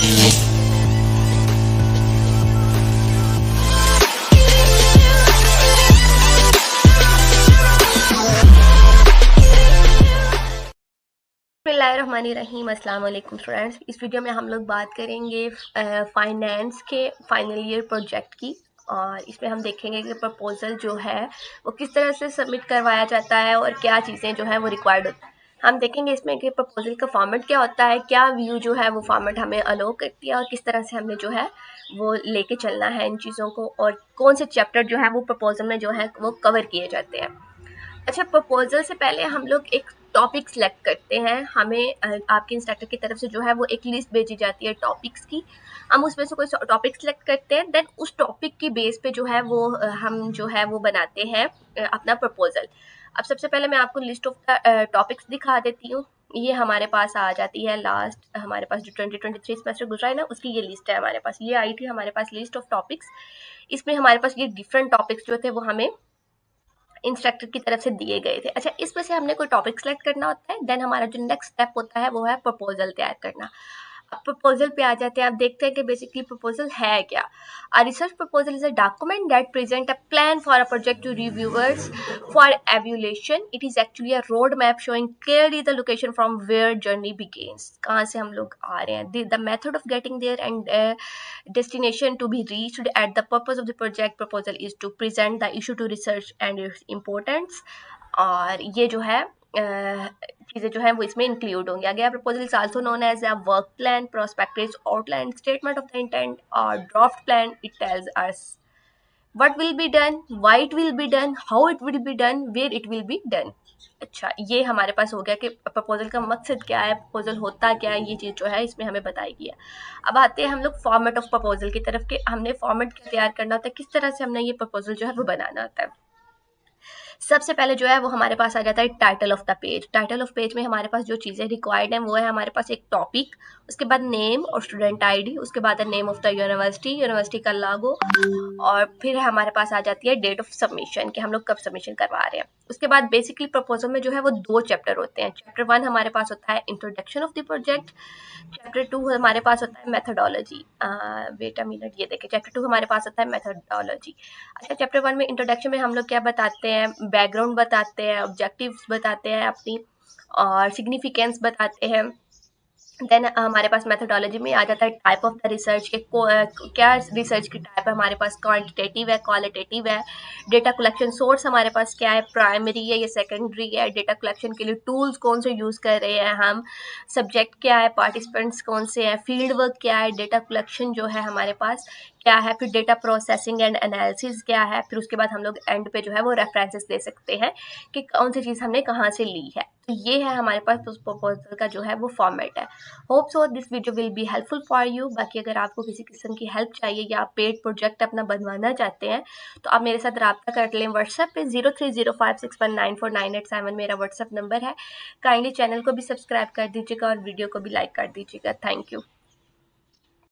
बिस्मिल्लाहिर्रहमानिर्रहीम। अस्सलाम वालेकुम स्टूडेंट्स। इस वीडियो में हम लोग बात करेंगे फाइनेंस के फाइनल ईयर प्रोजेक्ट की, और इसमें हम देखेंगे कि प्रपोजल जो है वो किस तरह से सबमिट करवाया जाता है और क्या चीज़ें जो है वो रिक्वायर्ड होती है। हम देखेंगे इसमें कि प्रपोजल का फॉर्मेट क्या होता है, क्या व्यू जो है वो फॉर्मेट हमें अलो करती है और किस तरह से हमें जो है वो लेके चलना है इन चीज़ों को, और कौन से चैप्टर जो है वो प्रपोजल में जो है वो कवर किए जाते हैं। अच्छा, प्रपोजल से पहले हम लोग एक टॉपिक सेलेक्ट करते हैं। हमें आपके इंस्ट्रक्टर की तरफ से जो है वो एक लिस्ट भेजी जाती है टॉपिक्स की। हम उसमें से कोई टॉपिक सेलेक्ट करते हैं, देन उस टॉपिक की बेस पे जो है वो हम जो है वो बनाते हैं अपना प्रपोजल। अब सबसे पहले मैं आपको लिस्ट ऑफ टॉपिक्स दिखा देती हूँ। ये हमारे पास आ जाती है, लास्ट हमारे पास जो 2023 सेमेस्टर गुजरा है ना, उसकी ये लिस्ट है हमारे पास। ये आई थी हमारे पास लिस्ट ऑफ टॉपिक्स। इसमें हमारे पास ये डिफरेंट टॉपिक्स जो थे वो हमें इंस्ट्रक्टर की तरफ से दिए गए थे। अच्छा, इसमें से हमने कोई टॉपिक सेलेक्ट करना होता है, देन हमारा जो नेक्स्ट स्टेप होता है वो है प्रपोजल तैयार करना। अब प्रपोजल पे आ जाते हैं। आप देखते हैं कि बेसिकली प्रपोजल है क्या। A research proposal is a document that present a plan for a project to reviewers for evaluation. It is actually a road map showing clearly the location from where journey begins, कहाँ से हम लोग आ रहे हैं, the method of getting there and destination to be reached. At the purpose of the project proposal is to present the issue to research and its importance। और ये जो है चीज़ें जो है वो इसमें इंक्लूड होंगी। Again proposal is also known as a work plan, prospective outline, statement of the intent और draft plan. It tells us what will be done, why it will be done, how it will be done, where it will be done। अच्छा, ये हमारे पास हो गया कि proposal का मकसद क्या है, प्रपोजल होता क्या है, ये चीज़ जो है इसमें हमें बताई गई है। अब आते हैं हम लोग फॉर्मेट ऑफ प्रपोजल की तरफ कि हमने फॉर्मेट क्या तैयार करना होता है, किस तरह से हमने ये प्रपोजल जो है वो बनाना होता है। सबसे पहले जो है वो हमारे पास आ जाता है title of the page. Title of page में हमारे पास जो चीज़ें रिक्वायर्ड हैं वो है हमारे पास एक टॉपिक, उसके बाद नेम और स्टूडेंट आईडी, उसके बाद name of the university, university का लागो, और फिर हमारे पास आ जाती है डेट ऑफ सबमिशन कि हम लोग कब सबमिशन करवा रहे हैं। उसके बाद बेसिकली प्रपोजल में जो है वो 2 चैप्टर होते हैं। चैप्टर 1 हमारे पास होता है introduction of the project, chapter 2 हमारे पास होता है मेथोडोलॉजी। वेट अ मिनट, ये देखिए चैप्टर 2 हमारे पास होता है मेथोडोलॉजी। अच्छा, चैप्टर 1 में इंट्रोडक्शन में हम लोग क्या बताते हैं, बैकग्राउंड बताते हैं, ऑब्जेक्टिव्स बताते हैं अपनी, और सिग्निफिकेंस बताते हैं। देन हमारे पास मेथोडोलॉजी में आ जाता है टाइप ऑफ द रिसर्च के क्या रिसर्च की टाइप है हमारे पास, क्वांटिटेटिव है, क्वालिटेटिव है। डेटा कलेक्शन सोर्स हमारे पास क्या है, प्राइमरी है या सेकेंडरी है। डेटा कलेक्शन के लिए टूल्स कौन से यूज़ कर रहे हैं हम, सब्जेक्ट क्या है, पार्टिसिपेंट्स कौन से हैं, फील्ड वर्क क्या है, डेटा कलेक्शन जो है हमारे पास क्या है, फिर डेटा प्रोसेसिंग एंड एनालिसिस क्या है। फिर उसके बाद हम लोग एंड पे जो है वो रेफरेंसेस दे सकते हैं कि कौन सी चीज़ हमने कहाँ से ली है। तो ये है हमारे पास उस प्रपोजल का जो है वो फॉर्मेट है। Hope so this video will be helpful for you. बाकी अगर आपको किसी किस्म की हेल्प चाहिए या आप पेड प्रोजेक्ट अपना बनवाना चाहते हैं तो आप मेरे साथ रब्ता कर लें व्हाट्सएप पे। 0305619498 मेरा व्हाट्सएप नंबर है। काइंडली चैनल को भी सब्सक्राइब कर दीजिएगा और वीडियो को भी लाइक कर दीजिएगा। Thank you.